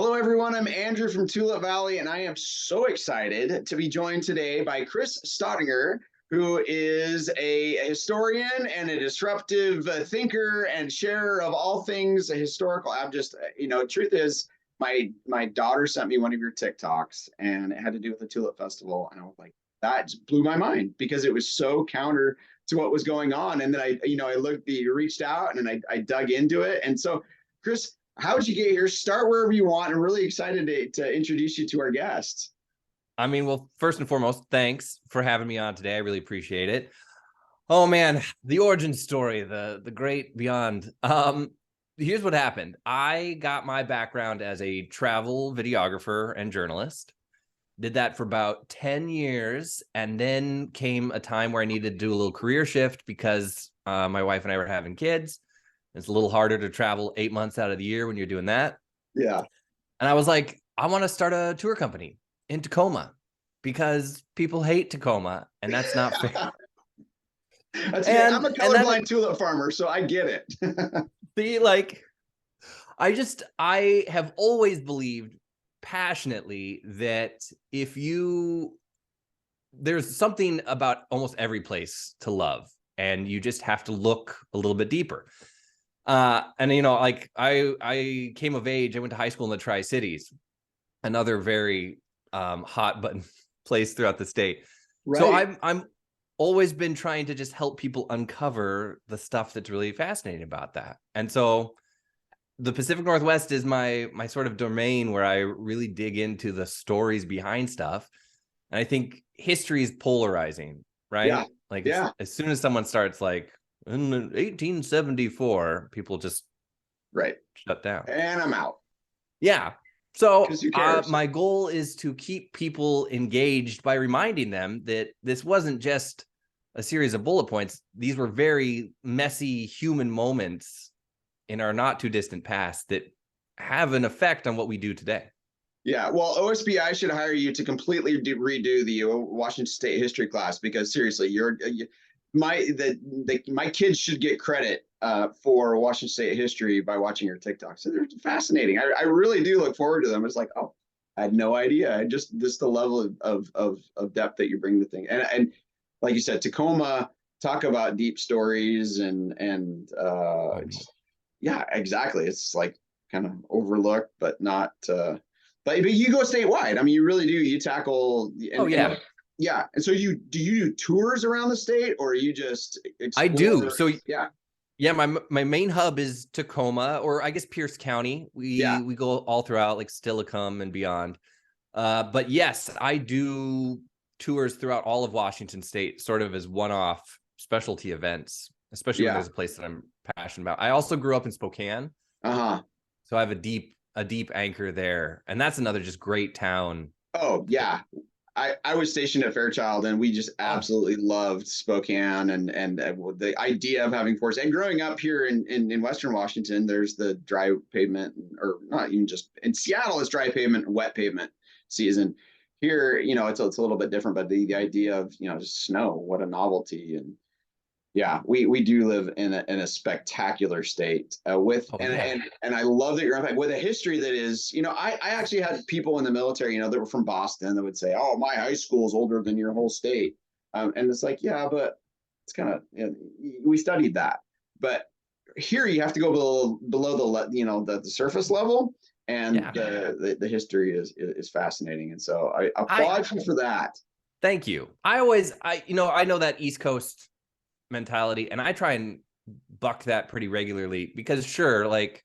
Hello, everyone. I'm Andrew from Tulip Valley, and I am so excited to be joined today by Chris Staudinger, who is a historian and a disruptive thinker and sharer of all things historical. I'm just, truth is, my daughter sent me one of your TikToks, and it had to do with the Tulip Festival, and I was like, that just blew my mind because it was so counter to what was going on. And then I looked, you reached out, and I dug into it, and so, Chris, how did you get here? Start wherever you want. I'm really excited to introduce you to our guests. Well, first and foremost, thanks for having me on today. I really appreciate it. Oh man, the origin story, the great beyond. Here's what happened. I got my background as a travel videographer and journalist. Did that for about 10 years, and then came a time where I needed to do a little career shift because my wife and I were having kids. It's a little harder to travel 8 months out of the year when you're doing that. Yeah. And I was like, I want to start a tour company in Tacoma because people hate Tacoma, and that's not fair. I'm a colorblind tulip farmer, so I get it. See, like, I have always believed passionately that there's something about almost every place to love, and you just have to look a little bit deeper. Like I came of age. I went to high school in the Tri-Cities, another very hot button place throughout the state. Right. So I'm always been trying to just help people uncover the stuff that's really fascinating about that. And so the Pacific Northwest is my sort of domain where I really dig into the stories behind stuff. And I think history is polarizing, right? Yeah. Like, as soon as someone starts like, in 1874, people just shut down. And I'm out. Yeah. So my goal is to keep people engaged by reminding them that this wasn't just a series of bullet points. These were very messy human moments in our not too distant past that have an effect on what we do today. Yeah, well, OSBI should hire you to completely redo the Washington State history class because seriously, my kids should get credit for Washington State history by watching your TikToks. So they're fascinating. I really do look forward to them. It's like, oh, I had no idea. I just this the level of depth that you bring to things. And like you said, Tacoma, talk about deep stories and yeah, exactly. It's like kind of overlooked, but not. But you go statewide. I mean, you really do. You tackle. Yeah. And so do you do tours around the state, or you just explore? I do. So yeah. My main hub is Tacoma, or I guess Pierce County. We go all throughout, like Steilacoom and beyond. But yes, I do tours throughout all of Washington State, sort of as one-off specialty events, especially when there's a place that I'm passionate about. I also grew up in Spokane. So I have a deep anchor there, and that's another just great town. Oh yeah, I was stationed at Fairchild, and we just absolutely loved Spokane and the idea of having forests. And growing up here in Western Washington, there's the dry pavement, or not even just in Seattle, it's dry pavement and wet pavement season. Here, it's a little bit different, but the idea of just snow, what a novelty. And yeah, we do live in a spectacular state and I love that you're with a history that is, I actually had people in the military, that were from Boston that would say, oh, my high school is older than your whole state. And it's like, yeah, but it's kind of, we studied that. But here you have to go below the surface level. And the history is fascinating. And so I applaud you for that. Thank you. I know that East Coast mentality, and I try and buck that pretty regularly because sure, like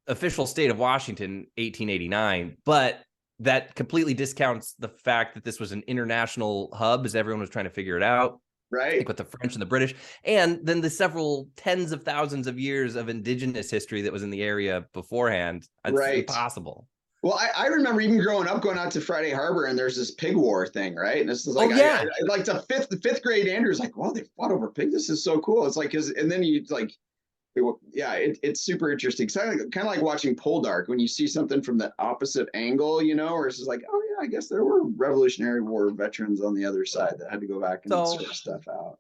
official state of Washington 1889, but that completely discounts the fact that this was an international hub as everyone was trying to figure it out, right? Like with the French and the British, and then the several tens of thousands of years of indigenous history that was in the area beforehand. It's impossible. Well, I remember even growing up, going out to Friday Harbor, and there's this pig war thing, right? And this is like, I like the fifth grade Andrew's like, well, they fought over pig. This is so cool. It's like, and then you like, it's super interesting. It's kind of like watching Poldark when you see something from the opposite angle, where it's just like, oh yeah, I guess there were Revolutionary War veterans on the other side that had to go back and sort stuff out.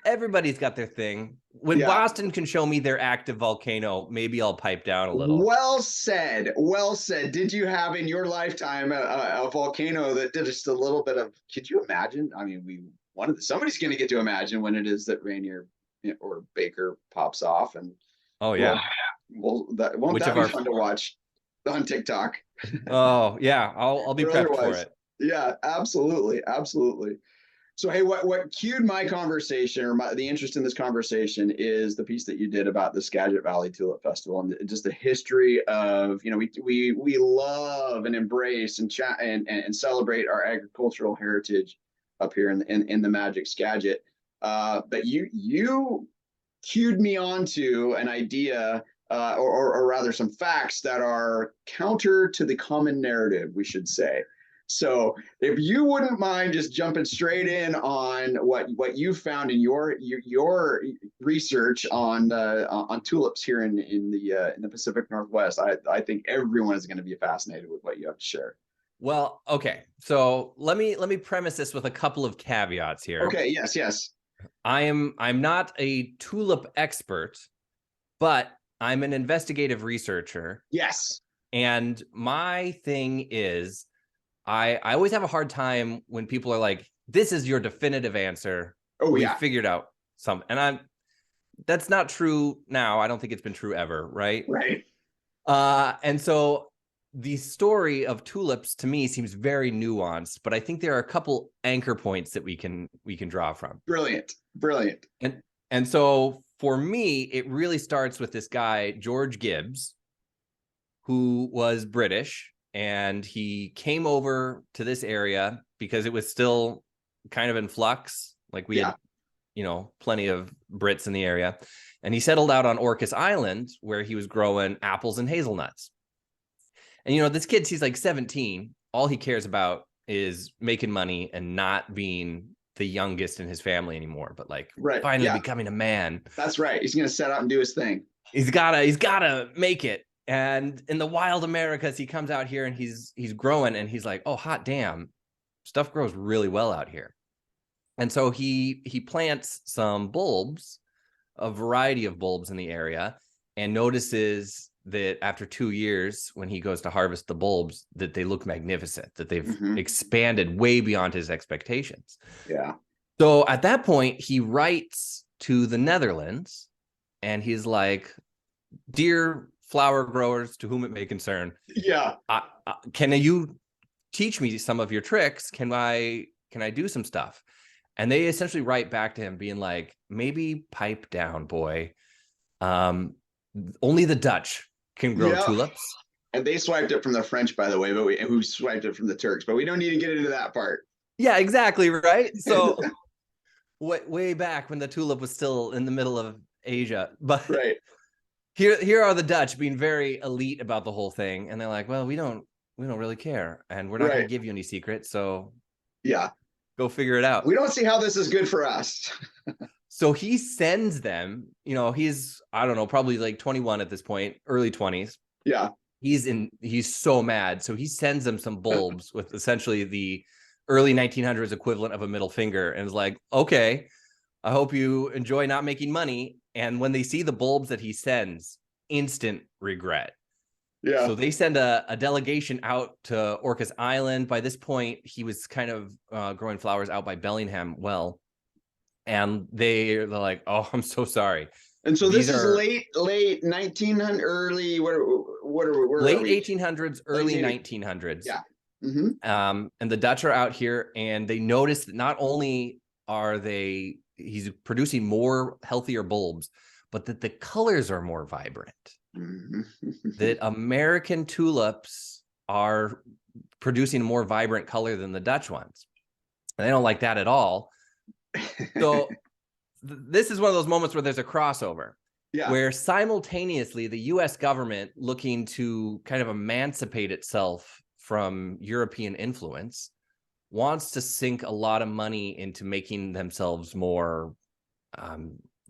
Everybody's got their thing. when Boston can show me their active volcano, maybe I'll pipe down a little. Well said. Well said. Did you have in your lifetime a volcano that did just a little bit of? Could you imagine? I mean, somebody's going to get to imagine when it is that Rainier or Baker pops off, and oh yeah, that won't that be fun to watch on TikTok? Oh yeah, I'll be prepped for it. Yeah, absolutely, absolutely. So, hey, what cued my conversation or the interest in this conversation is the piece that you did about the Skagit Valley Tulip Festival and just the history of, we love and embrace and chat and celebrate our agricultural heritage up here in the magic Skagit. But you cued me onto an idea or rather some facts that are counter to the common narrative, we should say. So if you wouldn't mind just jumping straight in on what you found in your research on tulips here in the Pacific Northwest, I think everyone is going to be fascinated with what you have to share. Well, okay. So let me premise this with a couple of caveats here. Okay, yes. I'm not a tulip expert, but I'm an investigative researcher. Yes. And my thing is I always have a hard time when people are like, this is your definitive answer. Oh, we figured out some. And that's not true now. I don't think it's been true ever, right? Right. And so the story of tulips to me seems very nuanced, but I think there are a couple anchor points that we can draw from. Brilliant. And so for me, it really starts with this guy, George Gibbs, who was British. And he came over to this area because it was still kind of in flux. Like we had, plenty of Brits in the area. And he settled out on Orcas Island where he was growing apples and hazelnuts. And, this kid, he's like 17. All he cares about is making money and not being the youngest in his family anymore, but finally becoming a man. That's right. He's going to set out and do his thing. He's gotta make it. And in the wild Americas, he comes out here and he's growing and he's like, oh, hot damn, stuff grows really well out here. And so he plants some bulbs, a variety of bulbs in the area, and notices that after 2 years, when he goes to harvest the bulbs, that they look magnificent, that they've expanded way beyond his expectations. Yeah. So at that point, he writes to the Netherlands and he's like, dear flower growers to whom it may concern. Yeah. Can you teach me some of your tricks? Can I do some stuff? And they essentially write back to him being like, maybe pipe down, boy. Only the Dutch can grow tulips. And they swiped it from the French, by the way, but who swiped it from the Turks, but we don't need to get into that part. Yeah, exactly. Right. So way back when the tulip was still in the middle of Asia, but right. Here are the Dutch being very elite about the whole thing. And they're like, well, we don't really care. And we're not going to give you any secrets. So go figure it out. We don't see how this is good for us. So he sends them, he's, I don't know, probably like 21 at this point, early 20s. Yeah. He's so mad. So he sends them some bulbs with essentially the early 1900s equivalent of a middle finger. And is like, okay, I hope you enjoy not making money. And when they see the bulbs that he sends, instant regret. Yeah. So they send a delegation out to Orcas Island. By this point, he was kind of growing flowers out by Bellingham Well. And they're like, oh, I'm so sorry. And so this is late 1900, early, what are we? Late 1800s, early 1900s. Yeah. And the Dutch are out here and they notice that not only are he's producing more healthier bulbs, but that the colors are more vibrant. That American tulips are producing a more vibrant color than the Dutch ones. And they don't like that at all. So this is one of those moments where there's a crossover. Yeah. Where simultaneously the US government, looking to kind of emancipate itself from European influence, wants to sink a lot of money into making themselves more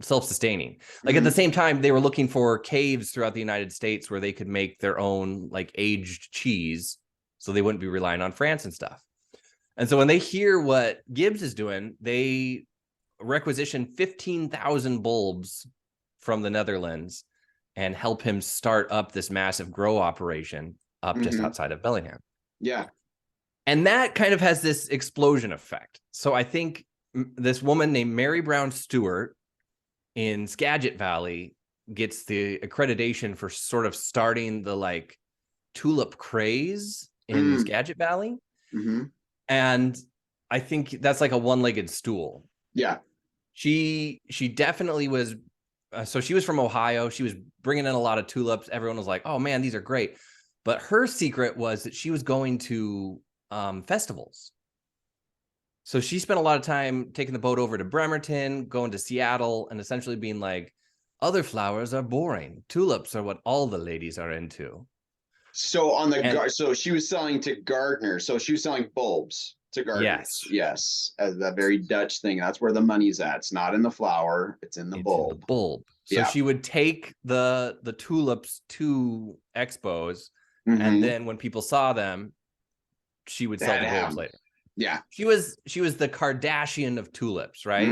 self-sustaining. Like at the same time, they were looking for caves throughout the United States where they could make their own like aged cheese, so they wouldn't be relying on France and stuff. And so when they hear what Gibbs is doing, they requisition 15,000 bulbs from the Netherlands and help him start up this massive grow operation up just outside of Bellingham. Yeah. And that kind of has this explosion effect. So I think this woman named Mary Brown Stewart in Skagit Valley gets the accreditation for sort of starting the like tulip craze in Skagit Valley. And I think that's like a one-legged stool. Yeah. She definitely was. So she was from Ohio. She was bringing in a lot of tulips. Everyone was like, oh man, these are great. But her secret was that she was going to festivals. So she spent a lot of time taking the boat over to Bremerton, going to Seattle, and essentially being like, other flowers are boring. Tulips are what all the ladies are into. So on the so she was selling to gardeners. So she was selling bulbs to gardeners. Yes, as that very Dutch thing. That's where the money's at. It's not in the flower. It's in the bulb. In the bulb. So she would take the tulips to expos, and then when people saw them, she would sell the bulbs later. Yeah. She was the Kardashian of tulips, right?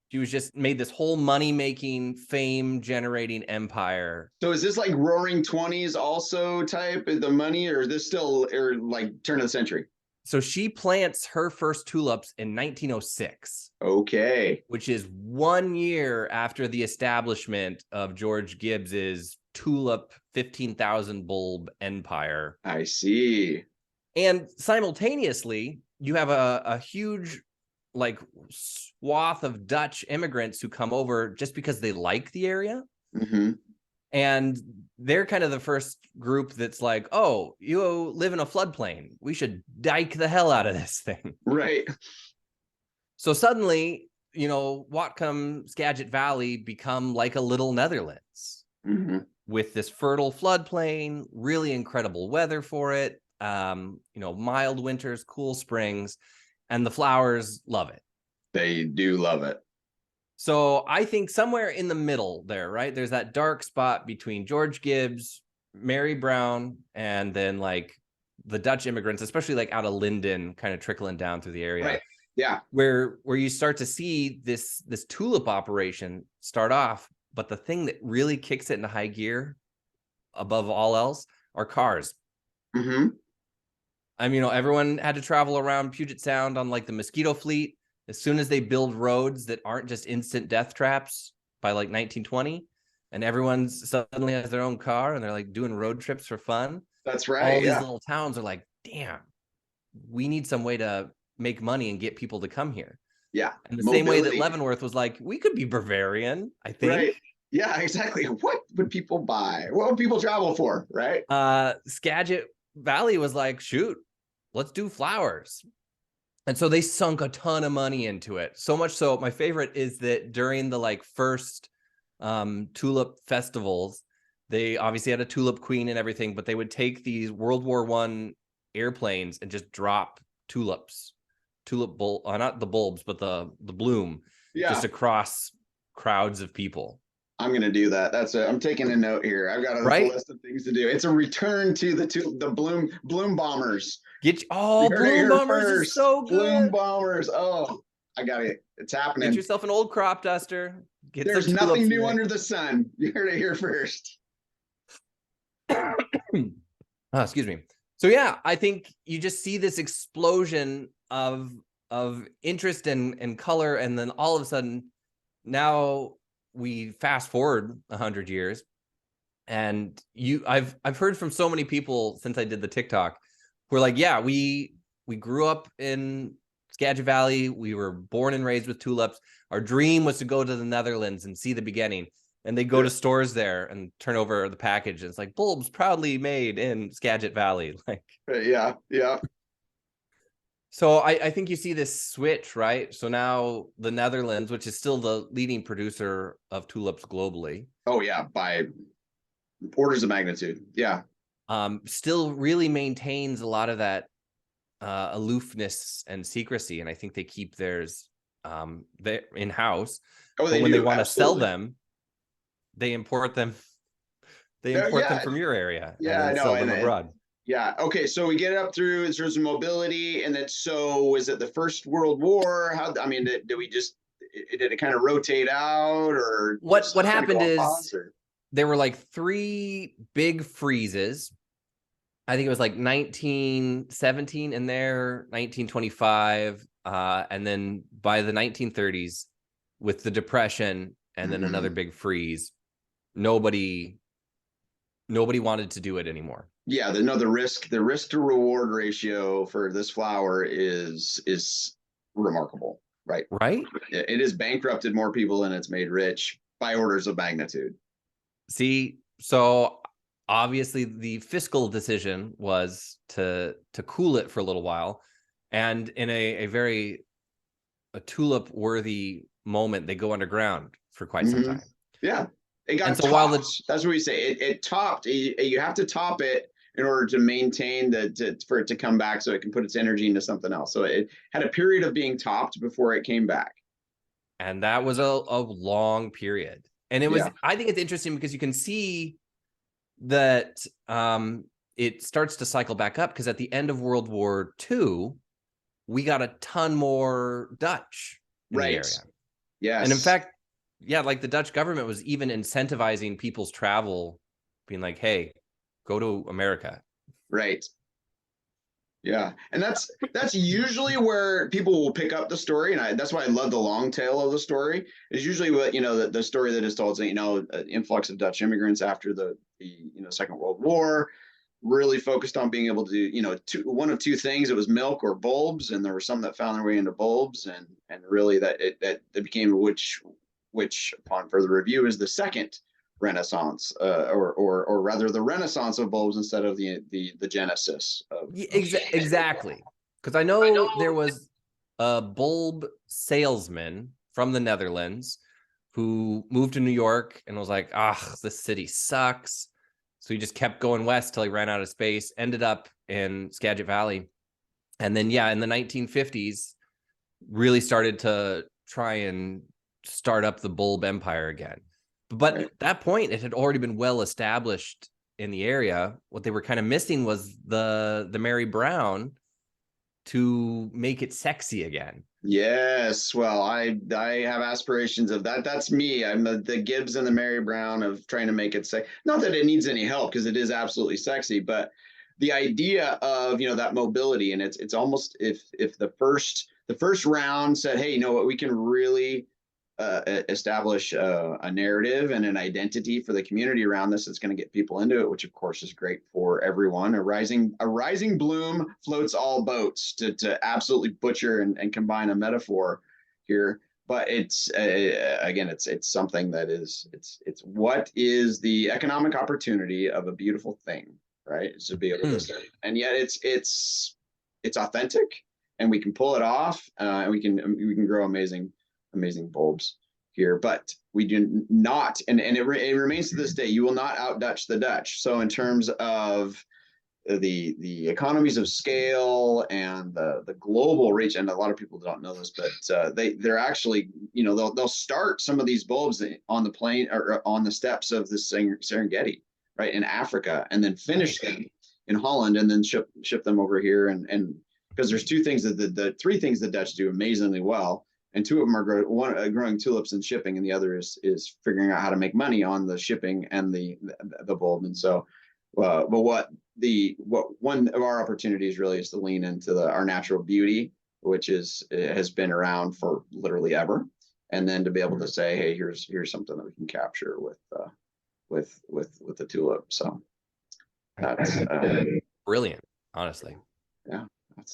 She was just made this whole money-making, fame-generating empire. So is this like Roaring 20s also type of the money, or is this still or like turn of the century? So she plants her first tulips in 1906. Okay. Which is 1 year after the establishment of George Gibbs's tulip 15,000 bulb empire. I see. And simultaneously, you have a huge like swath of Dutch immigrants who come over just because they like the area. And they're kind of the first group that's like, oh, you live in a floodplain. We should dike the hell out of this thing. Right. So suddenly, you know, Whatcom, Skagit Valley become like a little Netherlands with this fertile floodplain, really incredible weather for it. You know, mild winters, cool springs, and the flowers love it. They do love it. So I think somewhere in the middle there, right? There's that dark spot between George Gibbs, Mary Brown, and then like the Dutch immigrants, especially like out of Linden, kind of trickling down through the area. Right. Yeah. Where you start to see this tulip operation start off, but the thing that really kicks it into high gear above all else are cars. I mean, you know, everyone had to travel around Puget Sound on like the mosquito fleet. As soon as they build roads that aren't just instant death traps by like 1920, and everyone suddenly has their own car and they're like doing road trips for fun. That's right. All these little towns are like, damn, we need some way to make money and get people to come here. Yeah. And the same way that Leavenworth was like, we could be Bavarian, I think. Right. Yeah, exactly. What would people buy? What would people travel for? Right. Skagit Valley was like, shoot, let's do flowers. And so they sunk a ton of money into it. So much so, my favorite is that during the like first tulip festivals, they obviously had a tulip queen and everything, but they would take these World War I airplanes and just drop tulips, not the bulbs, but the bloom, just across crowds of people. I'm gonna do that. I'm taking a note here. I've got a list of things to do. It's a return to the bloom bombers. Bloom bombers is so good. Bloom bombers. Oh, I got it. It's happening. Get yourself an old crop duster. There's nothing new under the sun. You heard it here first. Excuse me. So yeah, I think you just see this explosion of interest and color, and then all of a sudden, now we fast forward 100 years, and I've heard from so many people since I did the TikTok, who are like, yeah, we grew up in Skagit Valley. We were born and raised with tulips. Our dream was to go to the Netherlands and see the beginning. And they go to stores there and turn over the package. And it's like, bulbs proudly made in Skagit Valley. Like, yeah. So I think you see this switch, right? So now the Netherlands, which is still the leading producer of tulips globally. Oh yeah, by orders of magnitude. Yeah. Still really maintains a lot of that aloofness and secrecy. And I think they keep theirs in-house. Oh, when they want to sell them, they import them. They import them from your area. Yeah, and sell them abroad. Yeah. Okay. So we get it up through in terms of mobility, and then so was it the First World War? How? I mean, did we just did it kind of rotate out, or What kind of go happened on is pause, or? there were like 3 big freezes. I think it was like 1917 in there, 1925, and then by the 1930s, with the Depression and then another big freeze, nobody wanted to do it anymore. Yeah, the risk to reward ratio for this flower is remarkable, right? Right? It has bankrupted more people than it's made rich by orders of magnitude. See, so obviously the fiscal decision was to cool it for a little while, and in a very tulip worthy moment, they go underground for quite some time. Yeah, it got And so topped. while That's what we say. It topped. You have to top it in order to maintain for it to come back, so it can put its energy into something else. So it had a period of being topped before it came back. And that was a long period. And it was, I think it's interesting because you can see that it starts to cycle back up, because at the end of World War II, we got a ton more Dutch in the area. Yes. And in fact, like the Dutch government was even incentivizing people's travel, being like, hey, go to America. Right. Yeah, and that's usually where people will pick up the story, and that's why I love the long tail of the story. Is usually what the story that is told is influx of Dutch immigrants after the Second World War, really focused on being able to do one of two things. It was milk or bulbs, and there were some that found their way into bulbs, and really that it became which upon further review is the second Renaissance, or rather the Renaissance of bulbs instead of the genesis of exactly. Because I know there was a bulb salesman from the Netherlands who moved to New York and was like, this city sucks. So he just kept going west till he ran out of space, ended up in Skagit Valley. And then, in the 1950s, really started to try and start up the bulb empire again. But at that point, it had already been well established in the area. What they were kind of missing was the Mary Brown to make it sexy again. Yes, well, I have aspirations of that. That's me. I'm the Gibbs and the Mary Brown of trying to make it sexy. Not that it needs any help, because it is absolutely sexy, but the idea of that mobility, and it's almost if the first round said, hey, you know what, we can really establish a narrative and an identity for the community around this. It's going to get people into it, which of course is great for everyone. A rising bloom floats all boats, to absolutely butcher and combine a metaphor here. But it's again, it's something that is it's what is the economic opportunity of a beautiful thing, right? Is to be able to say, and yet it's authentic, and we can pull it off, and we can grow amazing bulbs here. But we do not, and it remains to this day, you will not out Dutch the Dutch. So in terms of the economies of scale and the global reach, and a lot of people don't know this, but they're actually, they'll start some of these bulbs on the plane or on the steppes of the Serengeti, right, in Africa, and then finish them in Holland, and then ship them over here. And because there's three things the Dutch do amazingly well. And two of them are growing tulips and shipping, and the other is figuring out how to make money on the shipping and the bulb. And so, but what one of our opportunities really is to lean into our natural beauty, which has been around for literally ever, and then to be able to say, hey, here's something that we can capture with the tulip. So that's brilliant, honestly. Yeah,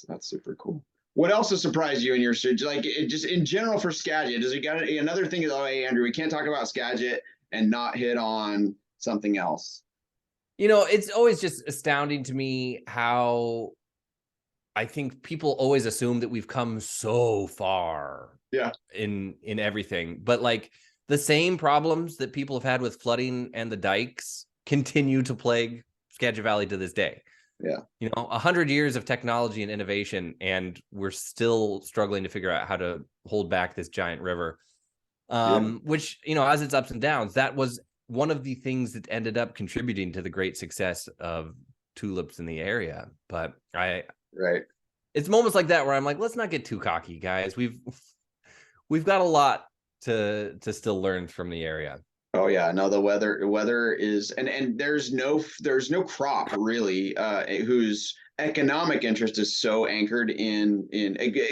that's super cool. What else has surprised you in your search? Like, just in general for Skagit, does it got another thing? Hey, Andrew, we can't talk about Skagit and not hit on something else. It's always just astounding to me how I think people always assume that we've come so far. Yeah. In everything, but like the same problems that people have had with flooding and the dikes continue to plague Skagit Valley to this day. Yeah. 100 years of technology and innovation, and we're still struggling to figure out how to hold back this giant river. Which, has its ups and downs. That was one of the things that ended up contributing to the great success of tulips in the area. But it's moments like that where I'm like, let's not get too cocky, guys. We've got a lot to still learn from the area. Oh yeah, no, the weather is, and there's no crop really whose economic interest is so anchored in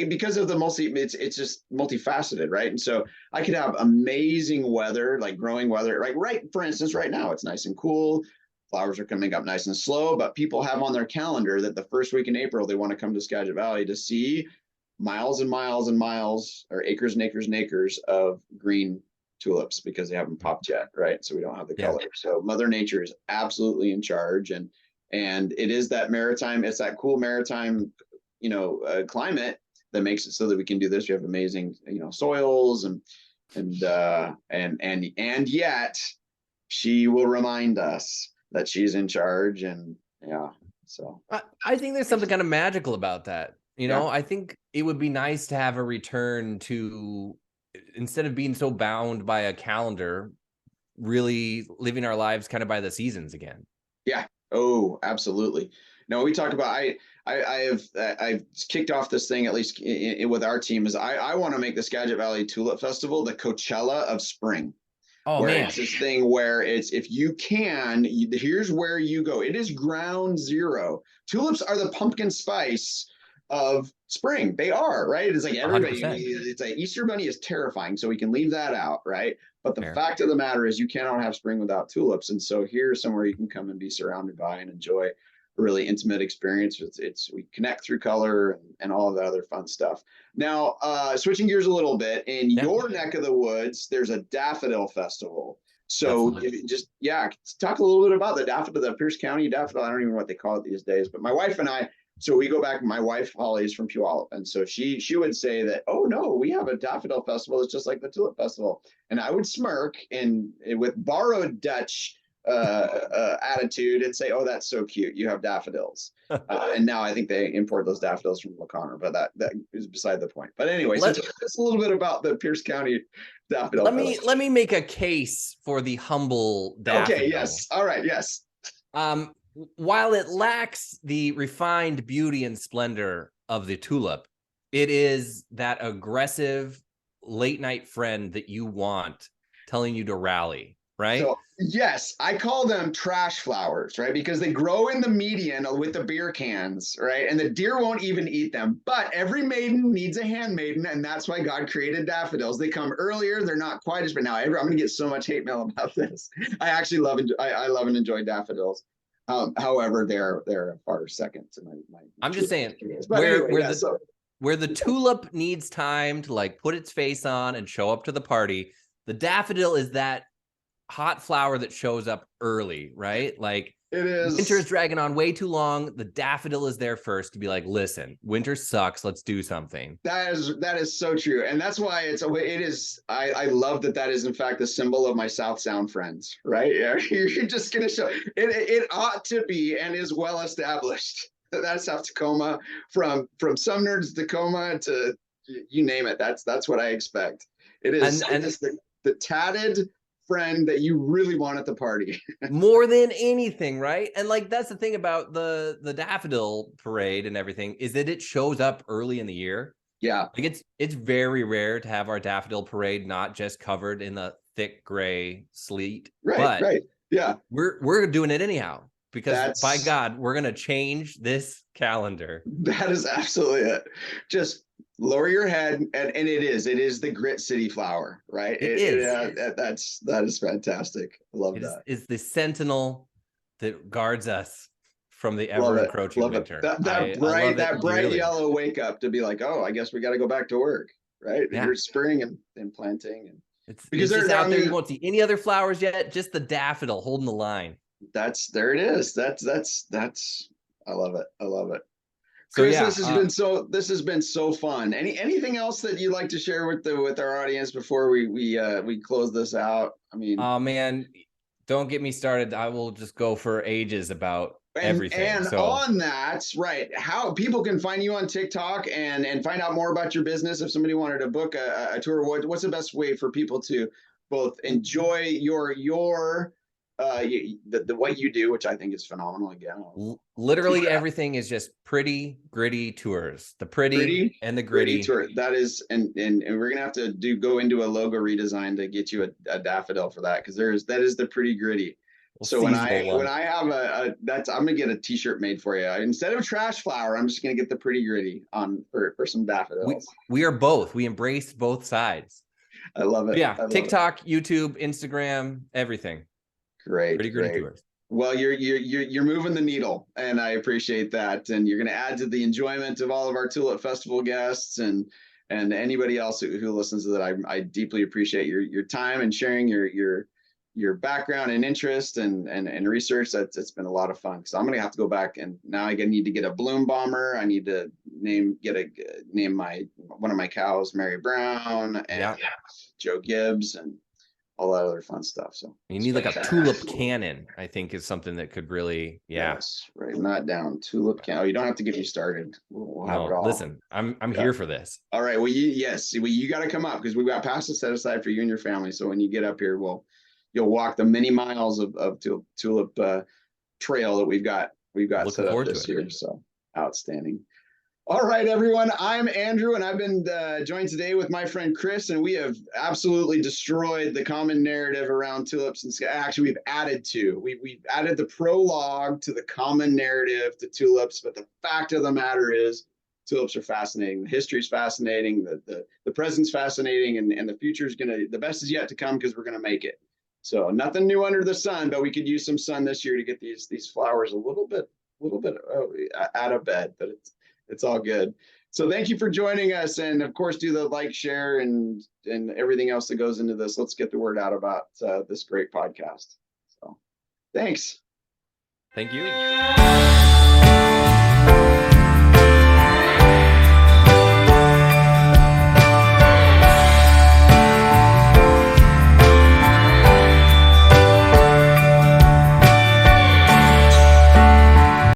because of the it's just multifaceted, right? And so I could have amazing weather, like growing weather, like right, for instance, right now it's nice and cool. Flowers are coming up nice and slow, but people have on their calendar that the first week in April they want to come to Skagit Valley to see miles and miles and miles, or acres and acres and acres of green tulips, because they haven't popped yet, right? So we don't have the color. So Mother Nature is absolutely in charge, and it is that maritime, it's that cool maritime, climate that makes it so that we can do this. We have amazing, soils, and yet she will remind us that she's in charge, and so I think there's something kind of magical about that. I think it would be nice to have a return to, instead of being so bound by a calendar, really living our lives kind of by the seasons again. Yeah. Oh, absolutely. No, we talked about, I've kicked off this thing, at least with our team, is I want to make the Skagit Valley Tulip Festival the Coachella of spring. Oh, man. It's this thing where it's, if you can, here's where you go. It is ground zero. Tulips are the pumpkin spice of spring. They are, right? It's like everybody, 100%. it's like Easter Bunny is terrifying, so we can leave that out, right? But the fact of the matter is you cannot have spring without tulips. And so here's somewhere you can come and be surrounded by and enjoy a really intimate experience. We connect through color and all of the other fun stuff. Now, switching gears a little bit, in your neck of the woods, there's a daffodil festival. So talk a little bit about the daffodil, the Pierce County daffodil. I don't even know what they call it these days, but my wife and I, so we go back, my wife, Holly, is from Puyallup. And so she would say that, oh no, we have a daffodil festival. It's just like the tulip festival. And I would smirk and with borrowed Dutch attitude and say, oh, that's so cute. You have daffodils. And now I think they import those daffodils from Laconer, but that is beside the point. But anyway, so tell us a little bit about the Pierce County daffodil. Let me make a case for the humble daffodil. Okay, yes. All right, yes. While it lacks the refined beauty and splendor of the tulip, it is that aggressive late night friend that you want, telling you to rally, right? So, yes, I call them trash flowers, right? Because they grow in the median with the beer cans, right? And the deer won't even eat them. But every maiden needs a handmaiden, and that's why God created daffodils. They come earlier. They're not quite as, but now I'm going to get so much hate mail about this. I actually love and enjoy daffodils. However, they're a far second to my I'm just saying, where the tulip needs time to like put its face on and show up to the party, the daffodil is that hot flower that shows up early, right? Like, it is. Winter's dragging on way too long. The daffodil is there first to be like, listen, winter sucks. Let's do something. That is so true. And that's why I love that is in fact the symbol of my South Sound friends, right? Yeah. You're just going to show it ought to be, and is well established. That's South Tacoma, from Sumner to Tacoma to you name it. That's what I expect. It is. And it's the tatted friend that you really want at the party. More than anything, right? And like, that's the thing about the daffodil parade and everything, is that it shows up early in the year. Yeah. Like, it's very rare to have our daffodil parade not just covered in the thick gray sleet. Right. Yeah. We're doing it anyhow, because by God, we're gonna change this calendar. That is absolutely it. Just lower your head, and it is the Grit City flower, right? It is. That is fantastic. I love that. It's the sentinel that guards us from the ever encroaching winter. That bright yellow wake up to be like, oh, I guess we got to go back to work, right? Yeah. You're spring and planting, and it's just out there. You won't see any other flowers yet, just the daffodil holding the line. There it is. That's I love it. So Chris, this has been so fun. Anything else that you'd like to share with our audience before we close this out? I mean, oh man, don't get me started. I will just go for ages about everything. And on that, right, how people can find you on TikTok and find out more about your business. If somebody wanted to book a tour, what's the best way for people to both enjoy your what you do, which I think is phenomenal. Again, Literally everything is just pretty gritty tours. The pretty and the gritty tour. That is, and we're gonna have to go into a logo redesign to get you a daffodil for that, because that is the pretty gritty. So when I have I'm gonna get a t-shirt made for you. Instead of trash flower, I'm just gonna get the pretty gritty on for some daffodils. We are both. We embrace both sides. I love it. Yeah, TikTok, YouTube, Instagram, everything. Great, pretty gritty tours. Well, you're moving the needle, and I appreciate that. And you're going to add to the enjoyment of all of our Tulip Festival guests and anybody else who listens to that. I deeply appreciate your time and sharing your background and interest and research. It's been a lot of fun. So I'm going to have to go back, and now I need to get a bloom bomber. I need to name one of my cows Mary Brown and Joe Gibbs and all that other fun stuff. So you need like a tulip cannon, I think, is something that could really, yes, writing that down. Tulip cannon. Oh, you don't have to get me started. We'll have it all. Listen, I'm here for this. All right. Well, you got to come up, because we've got passes set aside for you and your family. So when you get up here, you'll walk the many miles of tulip trail that we've got set up this year. So outstanding. All right, everyone. I'm Andrew, and I've been joined today with my friend Chris, and we have absolutely destroyed the common narrative around tulips. And actually, we've added we've added the prologue to the common narrative to tulips. But the fact of the matter is, tulips are fascinating. The history is fascinating. The present's fascinating, and the future is the best is yet to come, because we're gonna make it. So nothing new under the sun, but we could use some sun this year to get these flowers a little bit out of bed. But it's all good. So thank you for joining us. And of course, do the like, share, and everything else that goes into this. Let's get the word out about this great podcast. So thanks. Thank you.